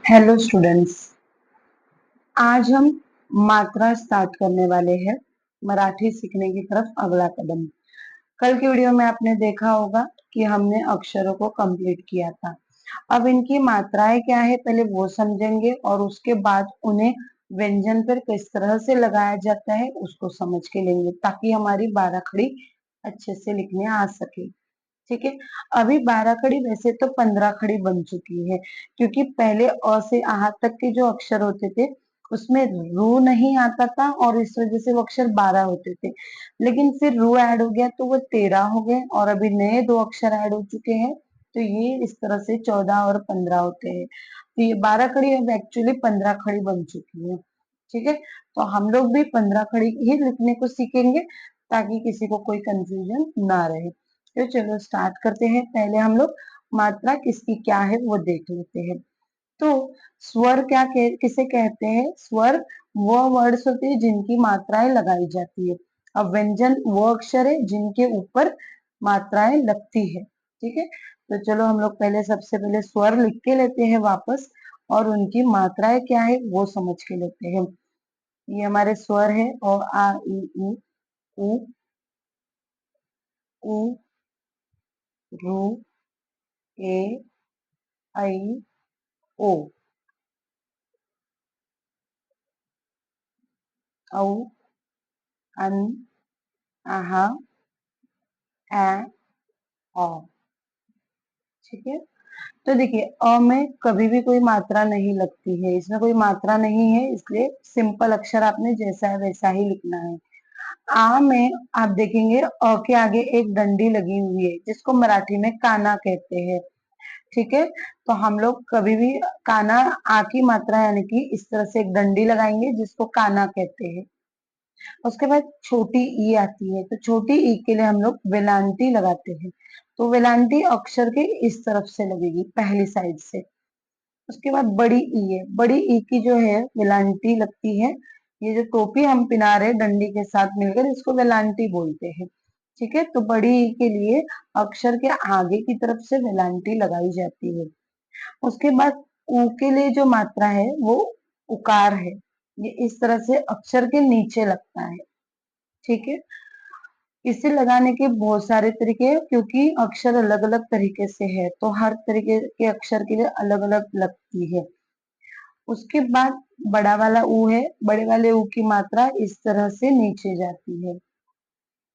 Hello students. आज हम मात्रा स्टार्ट करने वाले हैं। मराठी सीखने की तरफ अगला कदम। कल की वीडियो में आपने देखा होगा कि हमने अक्षरों को कंप्लीट किया था। अब इनकी मात्राएं क्या है पहले वो समझेंगे और उसके बाद उन्हें व्यंजन पर किस तरह से लगाया जाता है उसको समझ के लेंगे ताकि हमारी बाराखड़ी अच्छे से लिखने आ सके। ठीक है। अभी 12 खड़ी वैसे तो 15 खड़ी बन चुकी है क्योंकि पहले अ से आहा तक के जो अक्षर होते थे उसमें रू नहीं आता था और इस वजह से वो अक्षर 12 होते थे। लेकिन फिर रू ऐड हो गया तो वो 13 हो गए और अभी नए दो अक्षर ऐड हो चुके हैं तो ये इस तरह से 14 और 15 होते हैं। तो ये 12 खड़ी अब एक्चुअली 15 खड़ी बन चुकी है। ठीक है। तो हम लोग भी 15 खड़ी ही लिखने को सीखेंगे ताकि किसी को कोई कंफ्यूजन ना रहे। तो चलो स्टार्ट करते हैं। पहले हम लोग मात्रा किसकी क्या है वो देख लेते हैं। तो स्वर किसे कहते हैं? स्वर वो वर्ड्स होते हैं जिनकी मात्राएं लगाई जाती है। अब व्यंजन वो अक्षर है जिनके ऊपर मात्राएं लगती है। ठीक है। तो चलो हम लोग पहले सबसे पहले स्वर लिख के लेते हैं वापस और उनकी मात्राएं क्या है वो समझ के लेते हैं। ये हमारे स्वर है ओ आ ई ई उ ऊ रू ए ऐ ओ औ अन आहा ए औ। ठीक है। तो देखिए अ में कभी भी कोई मात्रा नहीं लगती है, इसमें कोई मात्रा नहीं है इसलिए सिंपल अक्षर आपने जैसा है वैसा ही लिखना है। आ में आप देखेंगे अ के आगे एक डंडी लगी हुई है जिसको मराठी में काना कहते हैं। ठीक है। तो हम लोग कभी भी काना आ की मात्रा यानी कि इस तरह से एक डंडी लगाएंगे जिसको काना कहते हैं। उसके बाद छोटी ई आती है तो छोटी ई के लिए हम लोग वेलांटी लगाते हैं। तो वेलांटी अक्षर के इस तरफ से लगेगी पहली साइड से। उसके बाद बड़ी ई है, बड़ी ई की जो है वेलांटी लगती है। ये जो टोपी हम पिना रहे डंडी के साथ मिलकर इसको वेलांटी बोलते हैं। ठीक है। तो बड़ी ई के लिए अक्षर के आगे की तरफ से वेलांटी लगाई जाती है। उसके बाद ऊ के लिए जो मात्रा है वो उकार है। ये इस तरह से अक्षर के नीचे लगता है। ठीक है। इसे लगाने के बहुत सारे तरीके हैं क्योंकि अक्षर अलग अलग तरीके से है तो हर तरीके के अक्षर के लिए अलग अलग लगती है। उसके बाद बड़ा वाला ऊ है, बड़े वाले ऊ की मात्रा इस तरह से नीचे जाती है।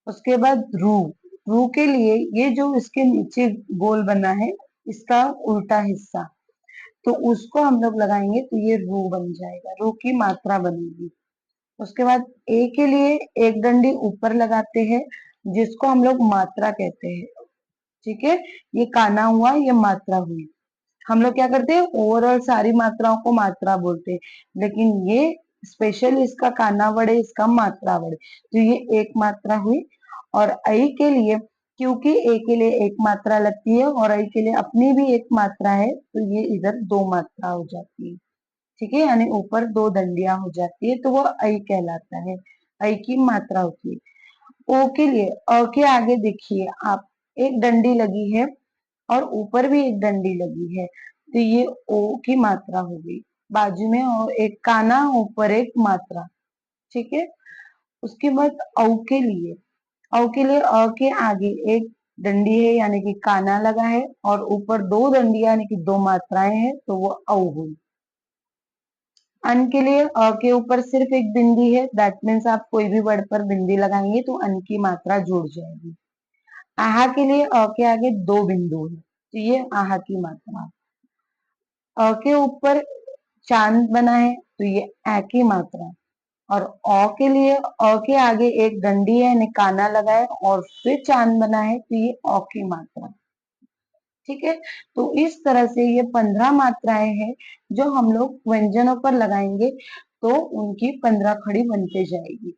उसके बाद रू, रू के लिए ये जो इसके नीचे गोल बना है इसका उल्टा हिस्सा, तो उसको हम लोग लगाएंगे तो ये रू बन जाएगा, रू की मात्रा बनेगी। उसके बाद ए के लिए एक डंडी ऊपर लगाते हैं जिसको हम लोग मात्रा कहते हैं। ठीक है। ये काना हुआ, ये मात्रा हुई। हम लोग क्या करते हैं ओवरऑल सारी मात्राओं को मात्रा बोलते हैं लेकिन ये स्पेशल इसका काना वर्ड है, इसका मात्रा वर्ड। तो ये एक मात्रा हुई। और ऐ के लिए क्योंकि ए के लिए एक मात्रा लगती है और ऐ के लिए अपनी भी एक मात्रा है तो ये इधर दो मात्रा हो जाती है। ठीक है। यानी ऊपर दो दंडियां हो जाती है तो वो ऐ कहलाता है, ऐ की मात्रा होती है। ओ के लिए अ के आगे देखिए आप एक डंडी लगी है और ऊपर भी एक डंडी लगी है तो ये ओ की मात्रा हो गई। बाजू में और एक काना ऊपर एक मात्रा। ठीक है। उसके बाद औ के लिए अ के आगे एक डंडी है यानी कि काना लगा है और ऊपर दो डंडियां यानी कि दो मात्राएं हैं तो वो औ हुई। अन के लिए अ के ऊपर सिर्फ एक बिंदी है, दैट मीन्स आप कोई भी वर्ड पर बिंदी लगाएंगे तो अन की मात्रा जुड़ जाएगी। आहा के लिए अ के आगे दो बिंदु है तो ये आहा की मात्रा। अ के ऊपर चांद बना है तो ये ए की मात्रा। और अ के लिए अ के आगे एक डंडी है यानी काना लगा है और फिर चांद बना है तो ये अ की मात्रा। ठीक है। तो इस तरह से ये 15 मात्राएं हैं जो हम लोग व्यंजनों पर लगाएंगे तो उनकी 15 खड़ी बनते जाएगी।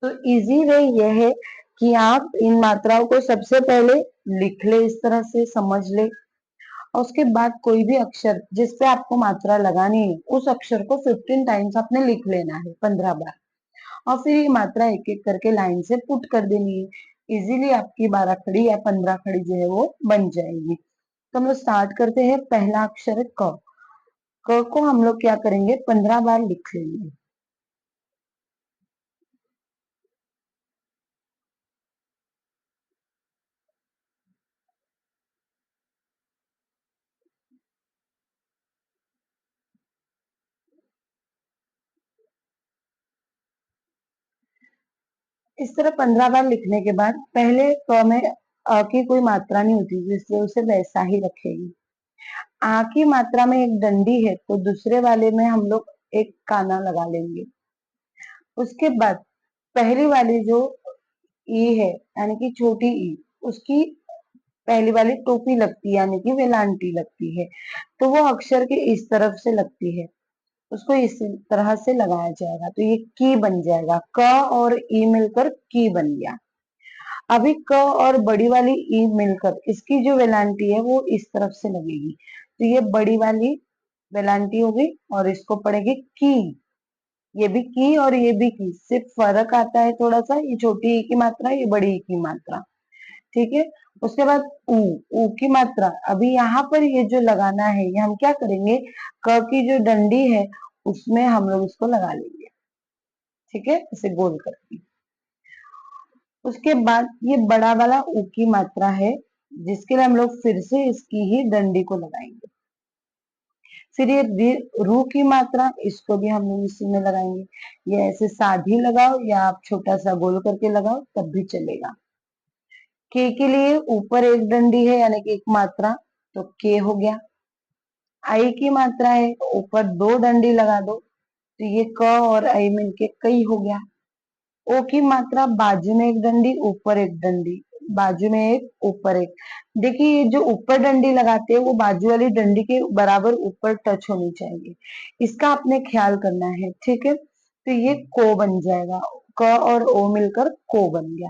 तो इजी वे ये है कि आप इन मात्राओं को सबसे पहले लिख ले, इस तरह से समझ ले और उसके बाद कोई भी अक्षर जिस पे आपको मात्रा लगानी है उस अक्षर को 15 टाइम्स आपने लिख लेना है, 15 बार। और फिर ये मात्रा एक एक करके लाइन से पुट कर देनी है। इजीली आपकी 12 खड़ी या 15 खड़ी जो है वो बन जाएगी। तो हम लोग स्टार्ट करते हैं। पहला अक्षर है क। क को हम लोग क्या करेंगे, 15 बार लिख लेंगे। इस तरह 15 बार लिखने के बाद पहले क में अ की कोई मात्रा नहीं होती थी, इसलिए उसे वैसा ही रखेंगे। आ की मात्रा में एक डंडी है, तो दूसरे वाले में हम लोग एक काना लगा लेंगे। उसके बाद पहली वाली जो ई है, यानी कि छोटी ई, उसकी पहली वाली टोपी लगती है, यानी कि वेलांटी लगती है, तो वो अक्षर के इस तरफ से लगती है, उसको इस तरह से लगाया जाएगा, तो ये की बन जाएगा। क और ई मिलकर की बन गया। अभी क और बड़ी वाली ई मिलकर इसकी जो वेलांटी है वो इस तरफ से लगेगी, तो ये बड़ी वाली वेलांटी हो गई और इसको पड़ेगी की। ये भी की और ये भी की, सिर्फ फर्क आता है थोड़ा सा, ये छोटी ई की मात्रा, ये बड़ी ई की मात्रा। ठीक है। उसके बाद ऊ, ऊ की मात्रा, अभी यहाँ पर ये जो लगाना है, ये हम क्या करेंगे, क की जो डंडी है उसमें हम लोग इसको लगा लेंगे। ठीक है, इसे गोल करके। उसके बाद ये बड़ा वाला ऊ की मात्रा है, जिसके लिए हम लोग फिर से इसकी ही डंडी को लगाएंगे। फिर ये रू की मात्रा, इसको भी हम लोग इसी में लगाएंगे। ये ऐसे साधी लगाओ या आप छोटा सा गोल करके लगाओ तब भी चलेगा। के लिए ऊपर एक डंडी है, यानी कि एक मात्रा, तो के हो गया। आई की मात्रा है, तो ऊपर दो डंडी लगा दो, तो ये क और आई मिलके कई हो गया। ओ की मात्रा, बाजू में एक डंडी, ऊपर एक डंडी, बाजू में एक, ऊपर एक। देखिए ये जो ऊपर डंडी लगाते हैं वो बाजू वाली डंडी के बराबर ऊपर टच होनी चाहिए, इसका आपने ख्याल करना है। ठीक है, तो ये को बन जाएगा, क और ओ मिलकर को बन गया।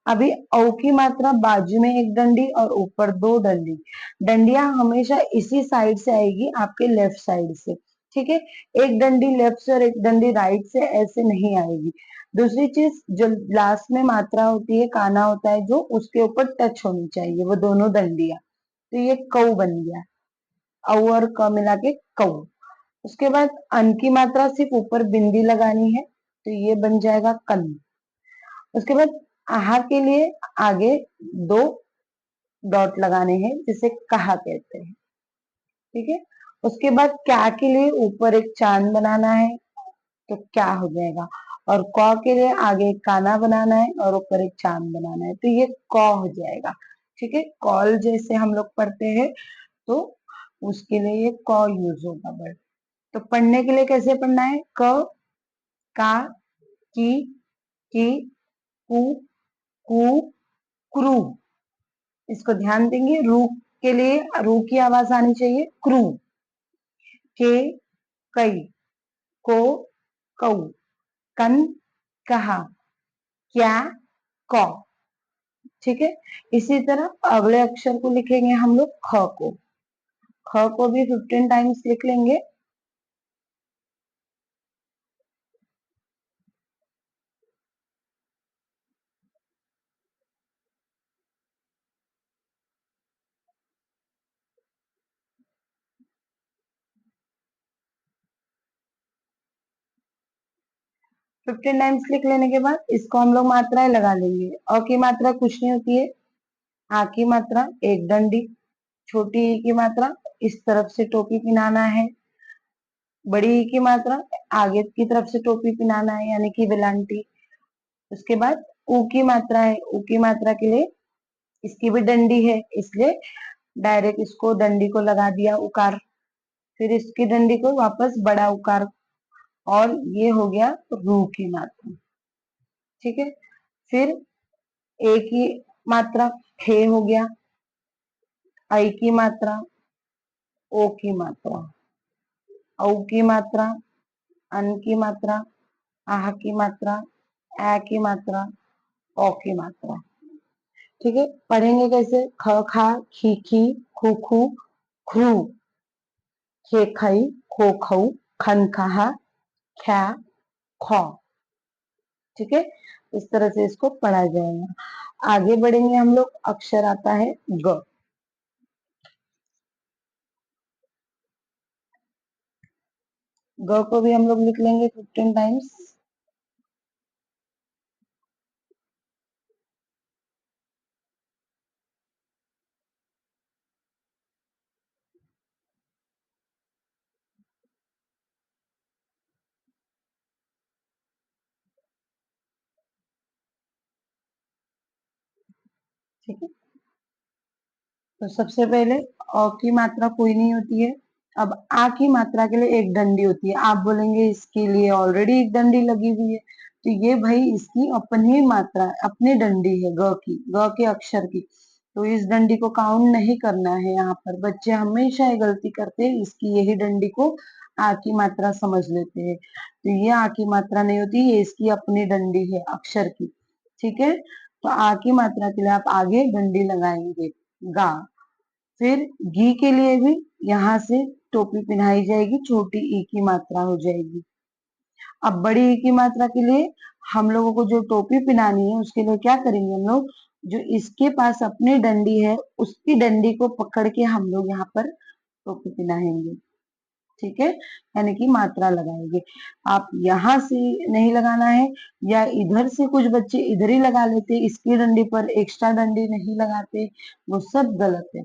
अभी औ की मात्रा, बाजू में एक डंडी और ऊपर दो डंडी। डंडियां हमेशा इसी साइड से आएगी, आपके लेफ्ट साइड से। ठीक है, एक डंडी लेफ्ट से और एक डंडी राइट से ऐसे नहीं आएगी। दूसरी चीज, जो लास्ट में मात्रा होती है, काना होता है जो, उसके ऊपर टच होनी चाहिए वो दोनों डंडियां, तो ये कौ बन गया। औ और क मिला के कौ। उसके बाद अन की मात्रा सिर्फ ऊपर बिंदी लगानी है, तो ये बन जाएगा कन। उसके बाद आहा के लिए आगे दो डॉट लगाने हैं, जिसे कहा कहते हैं। ठीक है, उसके बाद क्या के लिए ऊपर एक चांद बनाना है, तो क्या हो जाएगा। और क के लिए आगे एक काना बनाना है और ऊपर एक चांद बनाना है, तो ये क हो जाएगा। ठीक है, कॉल जैसे हम लोग पढ़ते हैं, तो उसके लिए ये क यूज होगा वर्ड। तो पढ़ने के लिए कैसे पढ़ना है, क, का, की, कु, कु, क्रू। इसको ध्यान देंगे, रू के लिए रू की आवाज आनी चाहिए, क्रू। के, कई, को, कऊ, कन, कहा, क्या, कौ। ठीक है, इसी तरह अगले अक्षर को लिखेंगे हम लोग ख को। ख को भी 15 टाइम्स लिख लेंगे। 15 टाइम्स लिख लेने के बाद इसको हम लोग मात्राएं लगा लेंगे। अ की मात्रा कुछ नहीं होती है, आ की मात्रा एक डंडी, छोटी ई की मात्रा इस तरफ से टोपी पिनाना है, बड़ी ई की मात्रा आगे की तरफ से टोपी पिनाना है, यानी कि वेलांटी। उसके बाद ऊ की मात्रा है, ऊ की मात्रा के लिए इसकी भी डंडी है, इसलिए डायरेक्ट इसको डंडी को लगा दिया उकार। फिर इसकी डंडी को वापस बड़ा उकार, और ये हो गया रू की मात्रा। ठीक है, फिर ए की मात्रा खे हो गया, आई की मात्रा, ओ की मात्रा, औ की मात्रा, अन की मात्रा, आह की मात्रा, ए की मात्रा, ओ की मात्रा। ठीक है, पढ़ेंगे कैसे, ख खा, खी खी, खू खू, ख्रू, खे खई, खो खऊ, खन खहा, ख्या, खौ। ठीक है, इस तरह से इसको पढ़ा जाएगा। आगे बढ़ेंगे हम लोग, अक्षर आता है ग। ग को भी हम लोग लिख लेंगे 15 टाइम्स। ठीक है, तो सबसे पहले अ की मात्रा कोई नहीं होती है। अब आ की मात्रा के लिए एक डंडी होती है। आप बोलेंगे इसके लिए ऑलरेडी एक डंडी लगी हुई है, तो ये भाई इसकी अपनी मात्रा, अपनी डंडी है ग की, ग के अक्षर की। तो इस डंडी को काउंट नहीं करना है। यहाँ पर बच्चे हमेशा ये गलती करते हैं, इसकी यही डंडी को आ की मात्रा समझ लेते हैं। तो ये आ की मात्रा नहीं होती, ये इसकी अपनी डंडी है अक्षर की। ठीक है, तो आ की मात्रा के लिए आप आगे डंडी लगाएंगे गा। फिर घी के लिए भी यहाँ से टोपी पहनाई जाएगी, छोटी ई की मात्रा हो जाएगी। अब बड़ी ई की मात्रा के लिए हम लोगों को जो टोपी पहनानी है उसके लिए क्या करेंगे हम लोग, जो इसके पास अपनी डंडी है उसकी डंडी को पकड़ के हम लोग यहाँ पर टोपी पहनाएंगे। ठीक है, यानी कि मात्रा लगाएंगे। आप यहाँ से नहीं लगाना है, या इधर से कुछ बच्चे इधर ही लगा लेते, इसकी डंडी पर एक्स्ट्रा डंडी नहीं लगाते, वो सब गलत है।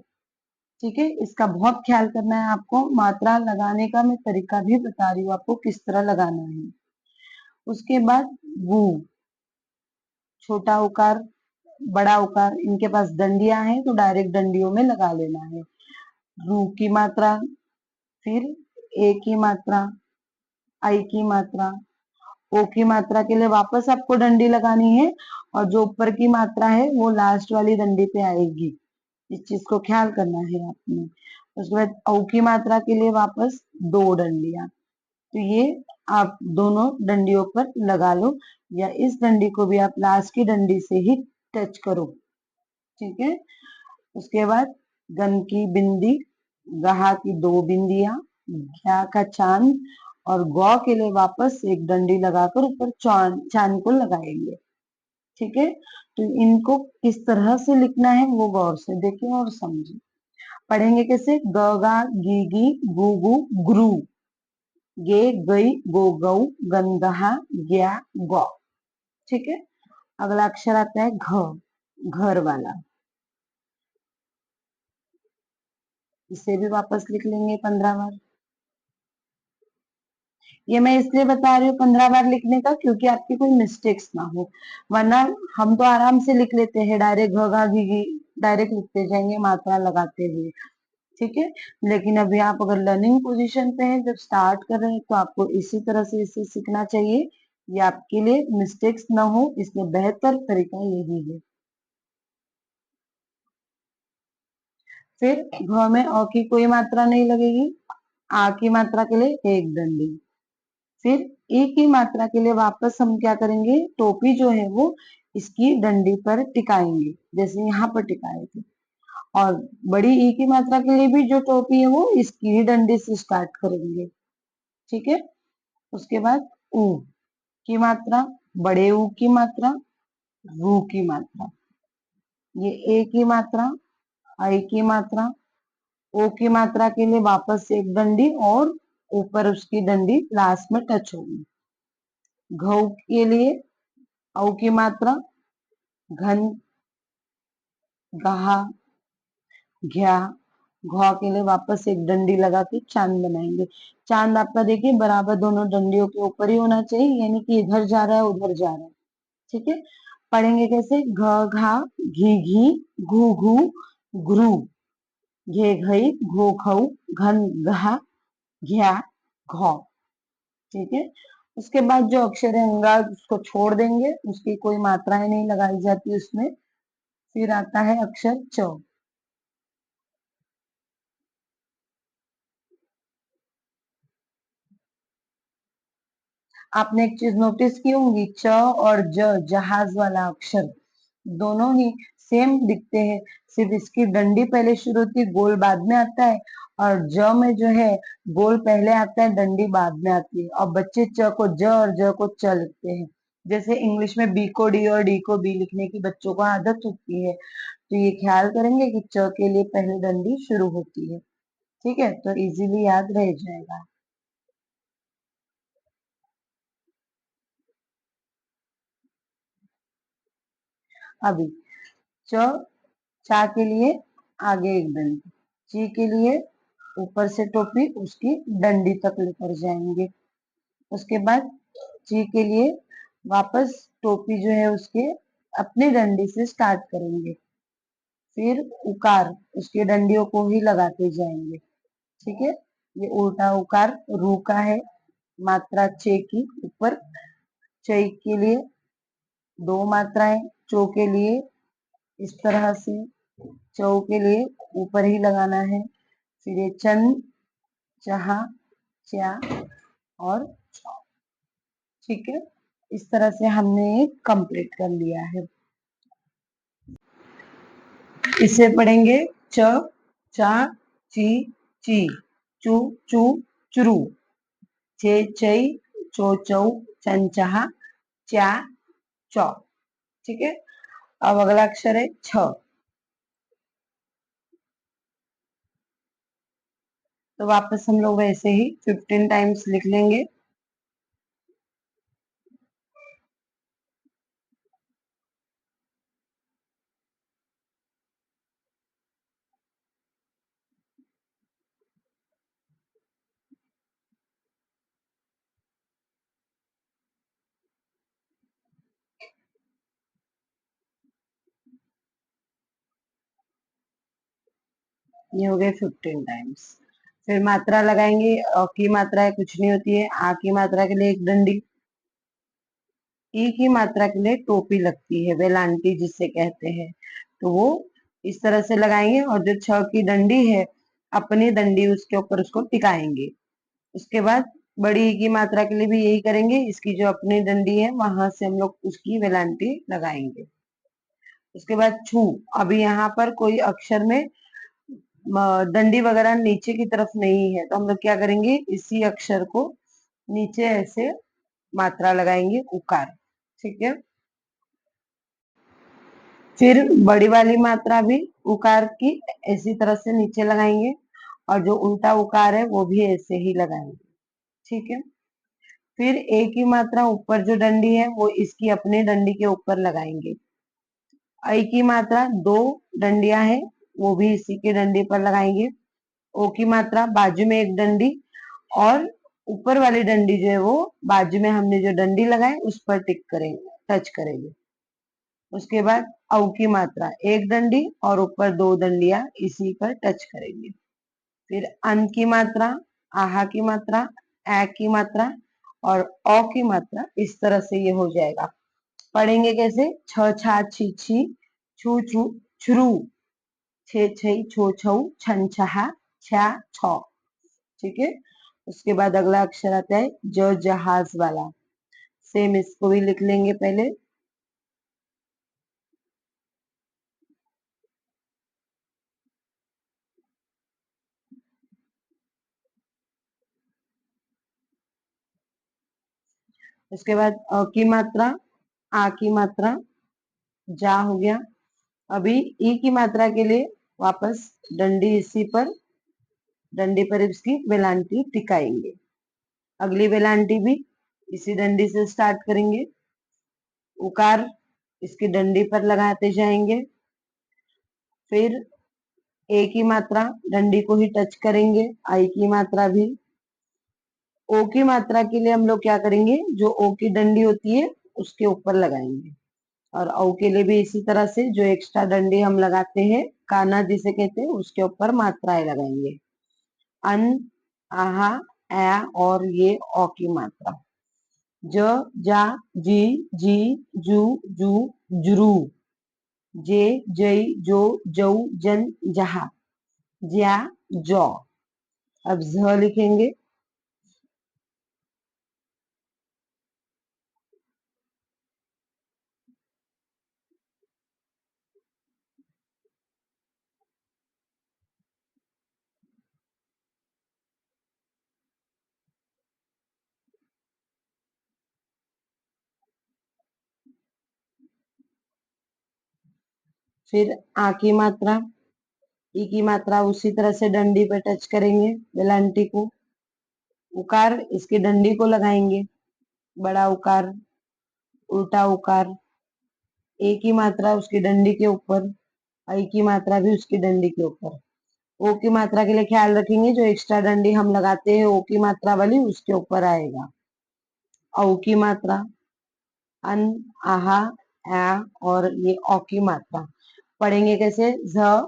ठीक है, इसका बहुत ख्याल करना है आपको। मात्रा लगाने का मैं तरीका भी बता रही हूँ आपको किस तरह लगाना है। उसके बाद गु, छोटा उकार, बड़ा उकार, इनके पास डंडियां हैं तो डायरेक्ट डंडियों में लगा लेना है। रू की मात्रा, फिर ए की मात्रा, आई की मात्रा, ओ की मात्रा के लिए वापस आपको डंडी लगानी है, और जो ऊपर की मात्रा है वो लास्ट वाली डंडी पे आएगी। इस चीज को ख्याल करना है आपने। उसके बाद औ की मात्रा के लिए वापस दो डंडियां, तो ये आप दोनों डंडियों पर लगा लो, या इस डंडी को भी आप लास्ट की डंडी से ही टच करो। ठीक है, उसके बाद गन की बिंदी, गहा की दो बिंदियां, घ्या का चांद, और गौ के लिए वापस एक डंडी लगाकर ऊपर चांद चांद को लगाएंगे। ठीक है, तो इनको किस तरह से लिखना है वो गौर से देखिए और समझिए। पढ़ेंगे कैसे, ग गा गी गी गु गु गुरु, गे गई गो गौ, गन गहा ग्या गौ। ठीक है, अगला अक्षर आता है घ, घर वाला। इसे भी वापस लिख लेंगे 15 बार। ये मैं इसलिए बता रही हूँ 15 बार लिखने का, क्योंकि आपकी कोई मिस्टेक्स ना हो। वरना हम तो आराम से लिख लेते हैं, डायरेक्ट घ घी घी डायरेक्ट लिखते जाएंगे मात्रा लगाते हुए। ठीक है, लेकिन अभी आप अगर लर्निंग पोजीशन पे हैं, जब स्टार्ट कर रहे हैं, तो आपको इसी तरह से इसे सीखना चाहिए। ये आपके लिए मिस्टेक्स ना हो, इसलिए बेहतर तरीका यही है। फिर घ में अ की कोई मात्रा नहीं लगेगी, आ की मात्रा के लिए एक डंडी। फिर ए की मात्रा के लिए वापस हम क्या करेंगे, टोपी जो है वो इसकी डंडी पर टिकाएंगे, जैसे यहाँ पर टिकाए थे। और बड़ी ई की मात्रा के लिए भी जो टोपी है वो इसकी ही डंडी से स्टार्ट करेंगे। ठीक है, उसके बाद ऊ की मात्रा, बड़े ऊ की मात्रा, रू की मात्रा, ये ए की मात्रा, आई की मात्रा, ओ की मात्रा के लिए वापस से एक डंडी, और ऊपर उसकी डंडी लास्ट में टच होगी। घ के लिए औ की मात्रा, घन, गहा, घ्या, घ के लिए वापस एक डंडी लगा के चांद बनाएंगे। चांद आपका देखिए बराबर दोनों डंडियों के ऊपर ही होना चाहिए, यानी कि इधर जा रहा है उधर जा रहा है। ठीक है, पढ़ेंगे कैसे, घ घा घी घी घू घू घ्रू, घे घई घो खऊ, घन घा घ्या घौ। ठीक है, उसके बाद जो अक्षर है अंगा उसको छोड़ देंगे, उसकी कोई मात्राएं नहीं लगाई जाती उसमें। फिर आता है अक्षर च। आपने एक चीज नोटिस की होंगी, च और ज, जहाज वाला अक्षर, दोनों ही सेम दिखते हैं। सिर्फ इसकी डंडी पहले शुरू होती है, गोल बाद में आता है, और ज में जो है गोल पहले आता है, डंडी बाद में आती है। और बच्चे च को ज और ज को च लिखते हैं। जैसे इंग्लिश में बी को डी और डी को बी लिखने की बच्चों को आदत होती है, तो ये ख्याल करेंगे कि च के लिए पहले डंडी शुरू होती है। ठीक है, तो इजीली याद रह जाएगा। अभी। च चा के लिए आगे एक डंडी, ची के लिए ऊपर से टोपी उसकी डंडी तक लेकर जाएंगे। उसके बाद ची के लिए वापस टोपी जो है उसके अपनी डंडी से स्टार्ट करेंगे। फिर उकार उसकी डंडियों को ही लगाते जाएंगे। ठीक है, ये उल्टा उकार रू का है। मात्रा चे की ऊपर, चै के लिए 2 मात्राएं, चो के लिए इस तरह से, चौ के लिए ऊपर ही लगाना है। फिर ये चन, चहा, च्या और चौ। ठीक है, इस तरह से हमने ये कंप्लीट कर लिया है। इसे पढ़ेंगे च, चा, ची, ची, चू, चू, चुरू, चे, चई, चो, चौ, चन, चहा, च्या, चौ। ठीक है, अब अगला अक्षर है छ। तो वापस हम लोग वैसे ही 15 टाइम्स लिख लेंगे। ये हो गए 15 टाइम्स। फिर मात्रा लगाएंगे। अ की मात्रा है कुछ नहीं होती है। आ की मात्रा के लिए एक डंडी, ई की मात्रा के लिए टोपी लगती है, वेलांटी जिसे कहते हैं। तो वो इस तरह से लगाएंगे और जो छ की डंडी है अपनी डंडी उसके ऊपर उसको टिकाएंगे। उसके बाद बड़ी ई की मात्रा के लिए भी यही करेंगे। इसकी जो अपनी डंडी है वहां से हम लोग उसकी वेलांटी लगाएंगे। उसके बाद छू। अभी यहाँ पर कोई अक्षर में डंडी वगैरह नीचे की तरफ नहीं है, तो हम लोग क्या करेंगे, इसी अक्षर को नीचे ऐसे मात्रा लगाएंगे, उकार। ठीक है, फिर बड़ी वाली मात्रा भी उकार की ऐसी तरह से नीचे लगाएंगे और जो उल्टा उकार है वो भी ऐसे ही लगाएंगे। ठीक है, फिर ए की मात्रा ऊपर जो डंडी है वो इसकी अपनी डंडी के ऊपर लगाएंगे। आई की मात्रा 2 डंडियां हैं, वो भी इसी की डंडी पर लगाएंगे। ओ की मात्रा बाजू में एक डंडी और ऊपर वाली डंडी जो है वो बाजू में हमने जो डंडी लगाई उस पर टिक करेंगे, टच करेंगे। उसके बाद औ की मात्रा एक डंडी और ऊपर 2 डंडियां इसी पर टच करेंगे। फिर अन की मात्रा, आहा की मात्रा, ए की मात्रा और औ की मात्रा, इस तरह से ये हो जाएगा। पढ़ेंगे कैसे, छ छा छी छी, छू छू छुरू, छे छई छो छऊ, छन छहा, छा छौ। ठीक है, उसके बाद अगला अक्षर आता है ज, जहाज वाला। सेम इसको भी लिख लेंगे पहले। उसके बाद अ की मात्रा, आ की मात्रा, जा हो गया। अभी ई की मात्रा के लिए वापस डंडी इसी पर, डंडी पर इसकी वेलांटी टिकाएंगे। अगली वेलांटी भी इसी डंडी से स्टार्ट करेंगे। उकार इसकी डंडी पर लगाते जाएंगे। फिर ए की मात्रा डंडी को ही टच करेंगे, आई की मात्रा भी। ओ की मात्रा के लिए हम लोग क्या करेंगे, जो ओ की डंडी होती है उसके ऊपर लगाएंगे। और औ के लिए भी इसी तरह से जो एक्स्ट्रा डंडी हम लगाते हैं, काना जिसे कहते हैं, उसके ऊपर मात्राएं लगाएंगे। अन, आहा, ए और ये औ की मात्रा। ज, जा, जी, जी, जू, जू, जुरू, जे, जई, जो, जऊ, जन, जहा, ज्या, जौ। अब झ लिखेंगे। फिर आ की मात्रा, ई की मात्रा उसी तरह से डंडी पे टच करेंगे, वेलांटी को। उकार इसकी डंडी को लगाएंगे, बड़ा उकार, उल्टा उकार। ए की मात्रा उसकी डंडी के ऊपर, आई की मात्रा भी उसकी डंडी के ऊपर। ओ की मात्रा के लिए ख्याल रखेंगे, जो एक्स्ट्रा डंडी हम लगाते हैं ओ की मात्रा वाली उसके ऊपर आएगा। औ की मात्रा अन, आहा, आ और ये औ की मात्रा पढ़ेंगे कैसे? झ,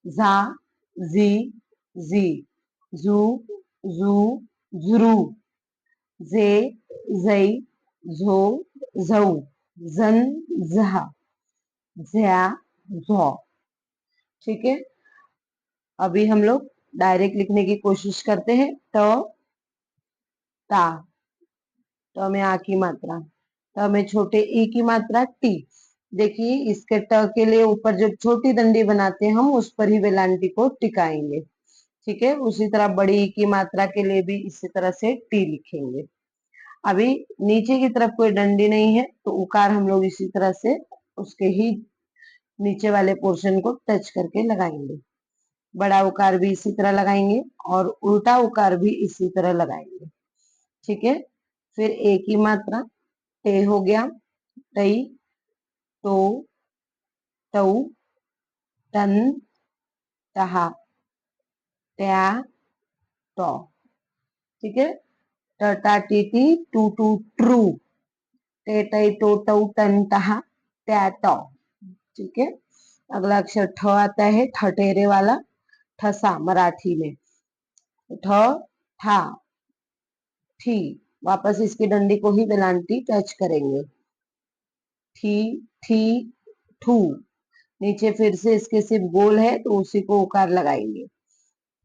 झा, जी, जी, जू, जू, झरू, जे, जई, झो, झऊ, जन, झा, झ्या, झौ। ठीक है, अभी हम लोग डायरेक्ट लिखने की कोशिश करते हैं। ट, ता, ट में आ की मात्रा, ट में छोटे ई की मात्रा टी। देखिए इसके ट के लिए ऊपर जो छोटी डंडी बनाते हैं हम उस पर ही वेलांटी को टिकाएंगे। ठीक है, उसी तरह बड़ी ई की मात्रा के लिए भी इसी तरह से टी लिखेंगे। अभी नीचे की तरफ कोई डंडी नहीं है तो उकार हम लोग इसी तरह से उसके ही नीचे वाले पोर्शन को टच करके लगाएंगे। बड़ा उकार भी इसी तरह लगाएंगे और उल्टा उकार भी इसी तरह लगाएंगे। ठीक है, फिर ए की मात्रा टे हो गया, टई, तो, टऊ, टन, टहा, ट्या, टौ। ठीक है, टटा, टीटी, टू टू, ट्रू, टे टई टो टऊ टन टहा ट्या टौ। ठीक है, अगला अक्षर ठ आता है, ठठेरे वाला, ठसा मराठी में। ठ, ठा, ठी, वापस इसकी डंडी को ही वेलांटी टच करेंगे। थी, थी, ठू, नीचे फिर से इसके सिर्फ गोल है तो उसी को उकार लगाएंगे।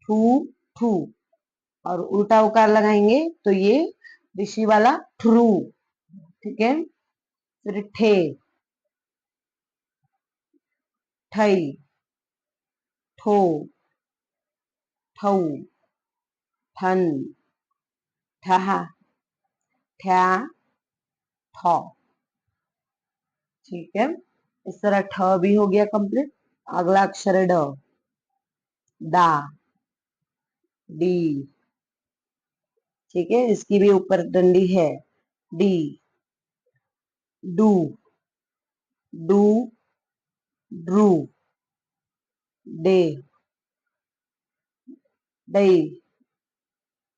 ठू, ठू, और उल्टा उकार लगाएंगे तो ये ऋषि वाला ठ्रू। ठीक है, फिर ठे, ठई, ठो, ठऊ, ठन, ठहा, ठ्या, ठौ। ठीक है, इस तरह ठ भी हो गया कंप्लीट। अगला अक्षर है ड, दा, डी। ठीक है, इसकी भी ऊपर डंडी है। डी, डू, डू, ड्रू, डे, डई,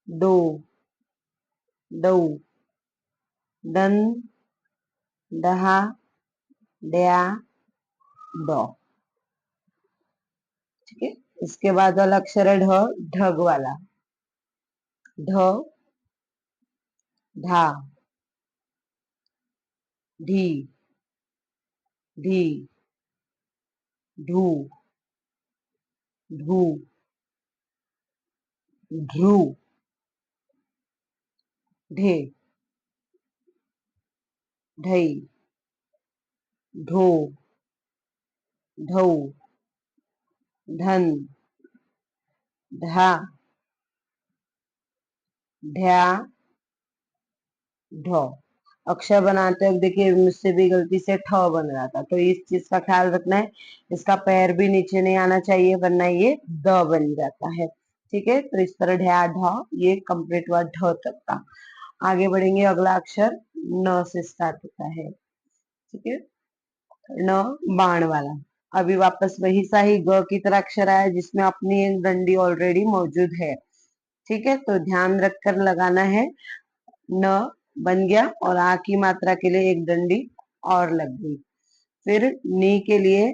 डो, डऊ, डन, डहा, डया, डौ। ठीक है, इसके बाद वाला अक्षर है ढ, ढग वाला। ढ, ढा, ढी, ढी, ढू, ढू, ध्रू, ढे, ढई, ढो, ढऊ, ढन, ढा, ढ्या, ढौ। अक्षर बनाते वक्त देखिए मुझसे भी गलती से ठ बन रहा था, तो इस चीज का ख्याल रखना है, इसका पैर भी नीचे नहीं आना चाहिए वरना ये द बन जाता है। ठीक है, तो इस तरह ढ्या ढ ये कंप्लीट हुआ ढ तक का। आगे बढ़ेंगे, अगला अक्षर न से स्टार्ट होता है। ठीक है, न, बाण वाला। अभी वापस वही सा ही ग की तरह अक्षर आया जिसमें अपनी एक डंडी ऑलरेडी मौजूद है। ठीक है, तो ध्यान रखकर लगाना है। न बन गया और आ की मात्रा के लिए एक डंडी और लग गई। फिर नी के लिए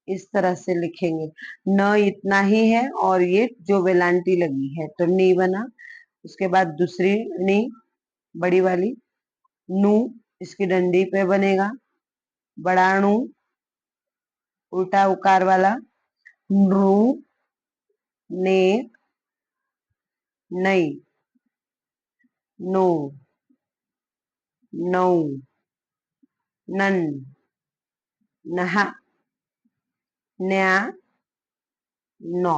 इस तरह से लिखेंगे, न इतना ही है और ये जो वेलांटी लगी है तो नी बना। उसके बाद दूसरी नी बड़ी वाली, नू इसकी डंडी पे बनेगा, बड़ा णू, उल्टा उकार वाला, नृ, ने, नई, नो, नौ, नन, नहा, न्या, नौ।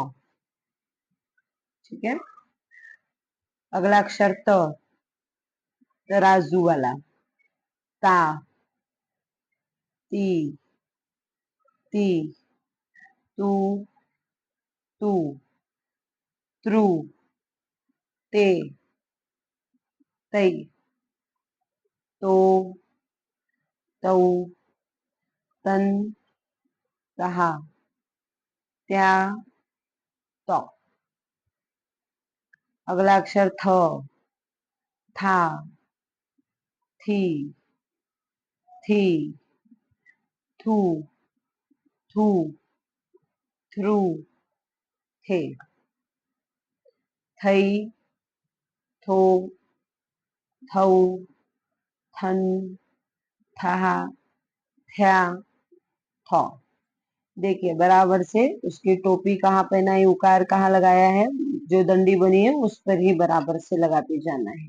ठीक है, अगला अक्षर त, तराजू वाला। ता, ती, ती, तू, तू, त्रु, ते, तई, तो, तऊ, तन तहा त्या तो। अगला अक्षर थ, था, थी, थी, थू, थू, थ्रू, थे। थई, थो, थौ, थन, था, थ्या, थौ। देखिए बराबर से उसकी टोपी कहाँ पहनाई, उकार कहाँ लगाया है, जो दंडी बनी है उस पर ही बराबर से लगाते जाना है।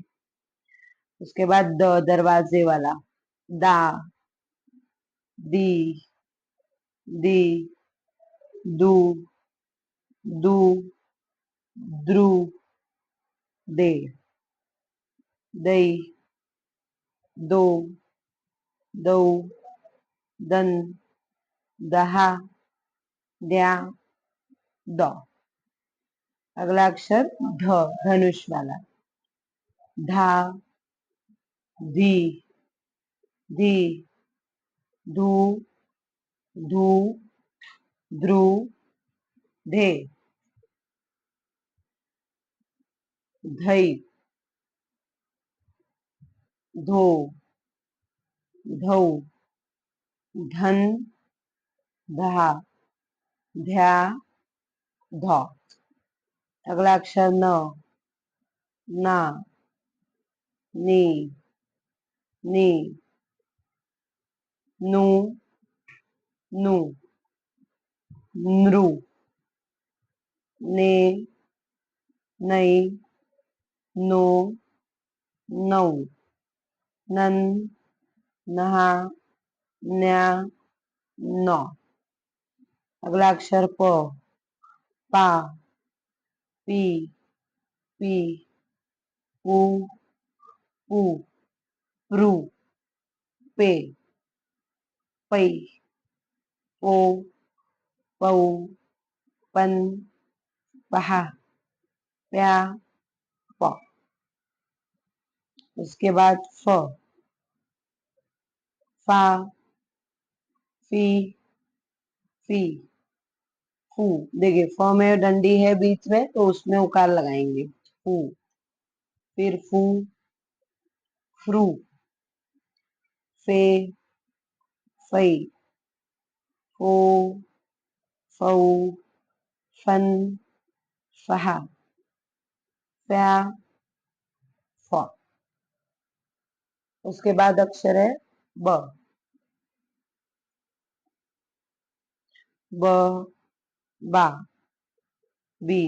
उसके बाद द, दरवाजे वाला, दा, दी, दी, दू, दू, द्रू, दे, दई, दो, दो, दन, दहा, द्या, दो। अगला अक्षर ध, धनुष वाला, धा, धी, धी, धू, धू, ध्रू, धे, धई, धो, धौ, धन, धा, ध्या, धौ। अगला अक्षर न, ना, नी, नी, नू, नू, नृ, ने, नई, नो, नौ, नन, नहा, न्या, नौ। अगला अक्षर प, पा, पी, पी, पू, पू, प्रू, पे, पई, पो, पौ, पन, पहा, प्या, प। उसके बाद फ, फा, फी, फी, फू। देखिए फ में डंडी है बीच में तो उसमें उकार लगाएंगे, फू। फिर फू, फ्रू, फे, फई, फो, फौ, फन, फहा, फ्या, फ। उसके बाद अक्षर है ब, ब, बा, बी,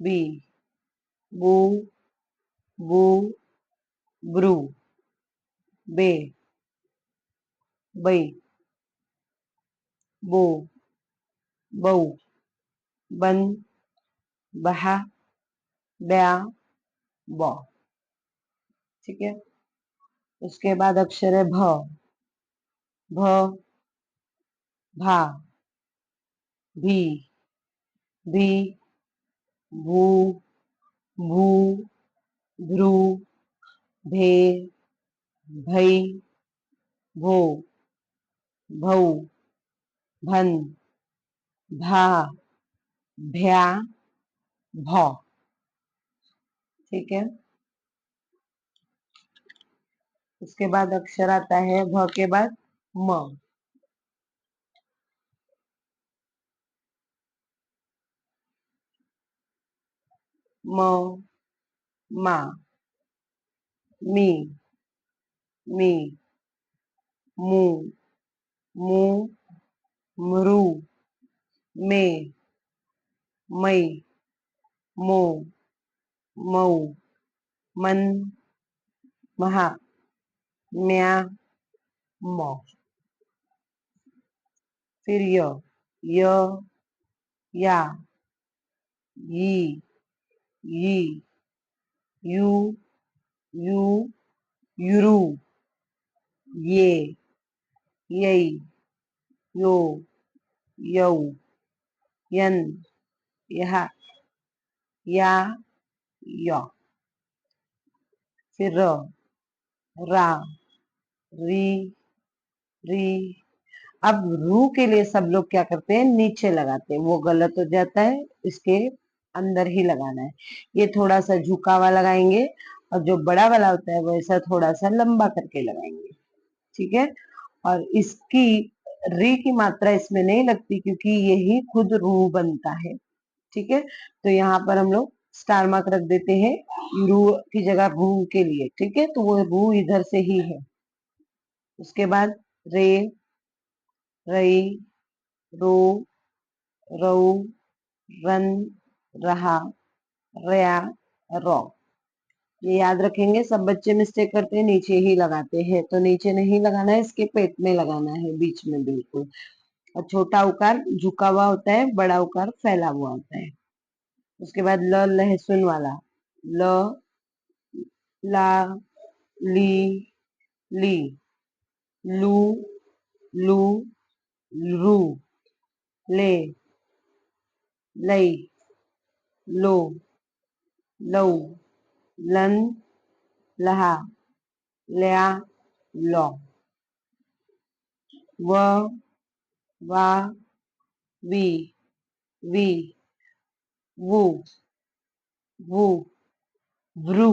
बी, बू, बू, ब्रू, बे, बई, बो, बऊ, बन, बहा, ब्या, बौ। ठीक है। उसके बाद अक्षर है भ, भ, भा, भी, भी, भू, भू, भ्रू, भे, भई, भो, भौ, भन, भा, भ्या, भौ। ठीक है। उसके बाद अक्षर आता है भ के बाद म, म, मा, मी, मी, मू, मू, मृ, मे, मई, मो, मऊ, मन, महा, म्या, मौ। फिर य, या, यी, यी, यू, यू, युरु, ये, यई, यो, यौ, यन, यह, या, यौ। फिर रा, री, री, अब रू के लिए सब लोग क्या करते हैं, नीचे लगाते हैं, वो गलत हो जाता है, इसके अंदर ही लगाना है। ये थोड़ा सा झुका हुआ लगाएंगे, और जो बड़ा वाला होता है वैसा थोड़ा सा लंबा करके लगाएंगे। ठीक है। और इसकी री की मात्रा इसमें नहीं लगती, क्योंकि यही खुद रू बनता है। ठीक है। तो यहाँ पर हम लोग स्टार मार्क रख देते हैं रू की जगह रू के लिए। ठीक है, तो वो रू इधर से ही है। उसके बाद रे, रई, रो, रऊ, रन, रहा, रया, रौ। ये याद रखेंगे, सब बच्चे मिस्टेक करते हैं, नीचे ही लगाते हैं। तो नीचे नहीं लगाना है, इसके पेट में लगाना है, बीच में बिल्कुल। और छोटा उकार झुका हुआ होता है, बड़ा उकार फैला हुआ होता है। उसके बाद ल लहसुन वाला, ल, ला, ली, ली, लू, लू, रू, ले, लई, लो, लऊ, लन, लहा, ल्या, लौ, व, वा, वी, वी, वू, वू, व्रू,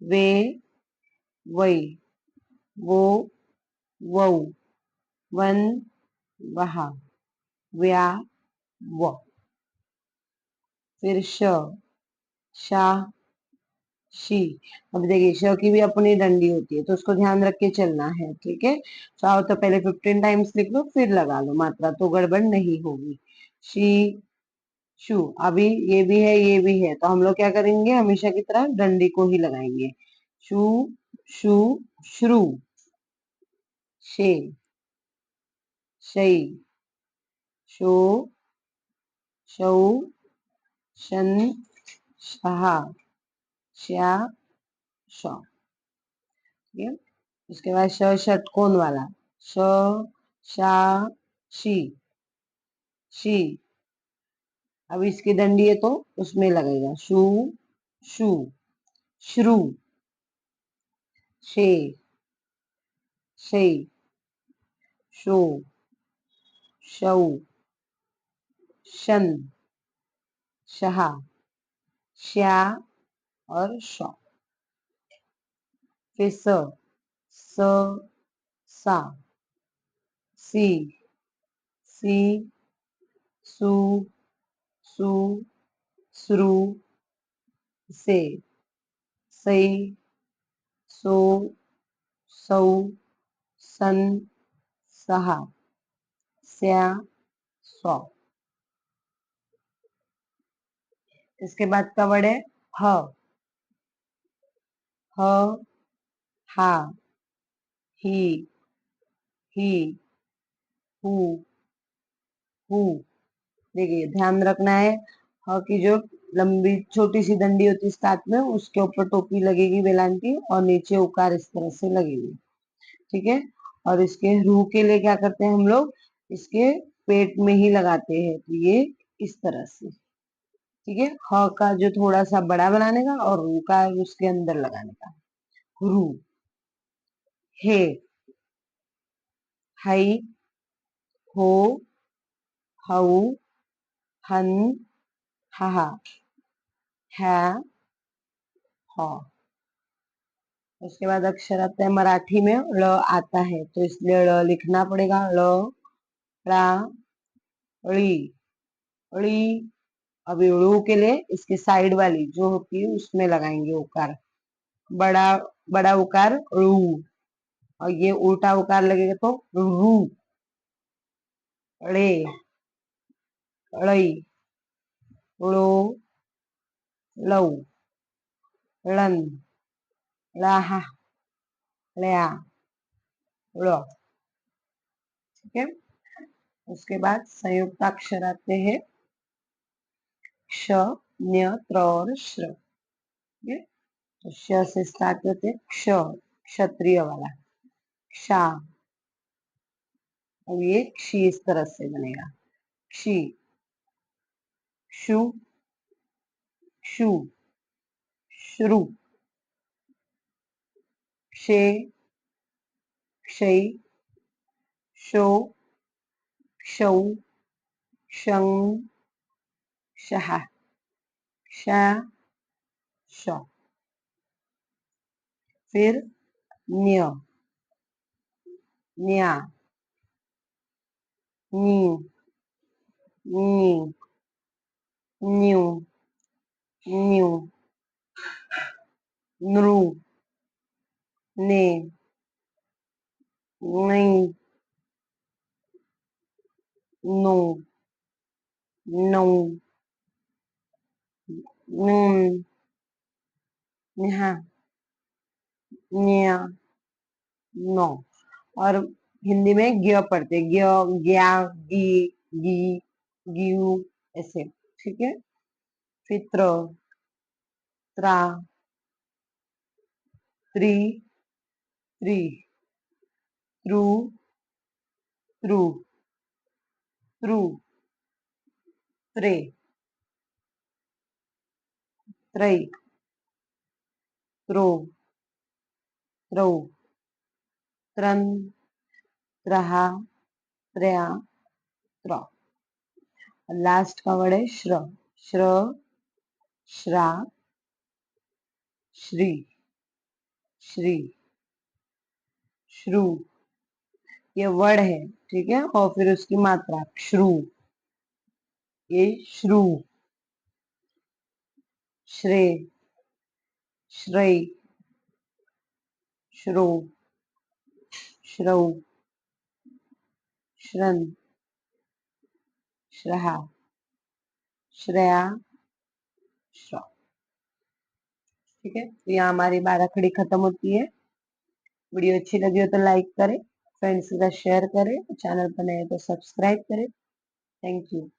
वे, वै, वो, वौ, वन, वहा, व्या, व। फिर श, शा, शी। अब देखिए, श की भी अपनी डंडी होती है, तो उसको ध्यान रख के चलना है। ठीक है। चाहो तो पहले 15 टाइम्स लिख लो, फिर लगा लो मात्रा, तो गड़बड़ नहीं होगी। शी, शू। अभी ये भी है, ये भी है, तो हम लोग क्या करेंगे, हमेशा की तरह डंडी को ही लगाएंगे। शू, शू, श्रू, शे, शई, शो, शौ, शन, शहा, श्या, शौ। ठीक है। उसके बाद श षटकोण वाला, श, शा, शी, शी। अब इसकी डंडी है तो उसमें लगेगा शू, शू, श्रू, शे, शे, शो, शौ, शन, शहा, श्या और शौ। फिर स, स, सा, सी, सी, सू, सू, स्रू, से, सई, सो, सौ, सन, सहा, स्या, सौ। इसके बाद का वर्ड है ह, ह, हा, ही, ही, हु, हु। देखिए, ध्यान रखना है, ह की जो लंबी छोटी सी डंडी होती है इस हाथ में, उसके ऊपर टोपी लगेगी वेलान की, और नीचे उकार इस तरह से लगेगी। ठीक है। और इसके रू के लिए क्या करते हैं हम लोग, इसके पेट में ही लगाते हैं, तो ये इस तरह से। ठीक है। ह का जो थोड़ा सा बड़ा बनाने का, और रू का उसके अंदर लगाने का। रू, हे, हई, हो, हऊ, हन, हा, है, ह। उसके बाद अक्षर आता है मराठी में, ळ आता है, तो इसलिए ळ लिखना पड़ेगा। ळ, रा, ळी, ळी। अभी ळू के लिए इसकी साइड वाली जो होती है उसमें लगाएंगे उकार, बड़ा बड़ा उकार ळू, और ये उल्टा उकार लगेगा तो रू, ळे, ळई, ळो, लव, ळन, ळाहा, ळ्या, ळ। ठीक है। उसके बाद संयुक्त अक्षर आते हैं क्ष, ञ, त्र और श्र। ठीक है। तो श से स्टार्ट होते हैं क्ष, क्षत्रिय वाला, क्षा। अब ये क्षी इस तरह से बनेगा, क्षी, क्षु, क्षु, श्रु, क्षे, क्षय, शो, क्षौ, शं, शः, श, श। फिर न्य, न्या, नी, नी, न्यू, न्यू, नृ, ने, नै, नो, नौ, नून, न्हा, न्या, नो। और हिंदी में ज्ञ पढ़ते, ज्ञ, ज्ञा, गी, गी, गीयू, ऐसे। ठीक है। फिर त्र, त्रा, त्री, त्री, त्रु, त्रु, त्रु, त्रे, त्रै, त्रो, त्रौ, त्रन, त्रहा, त्रया, त्र। लास्ट का वर्ड है श्र, श्र, श्रा, श्री, श्री, श्रु। ये वर्ड है, ठीक है। और फिर उसकी मात्रा श्रु, ये श्रु, श्रे, श्रय, श्रो, श्रौ, श्रन, श्रहा, श्रेया, श्र। ठीक है। तो यहाँ हमारी 12 खड़ी खत्म होती है। वीडियो अच्छी लगी हो तो लाइक करें, फ्रेंड्स के साथ शेयर करें, चैनल पर नए तो सब्सक्राइब करें। Thank you.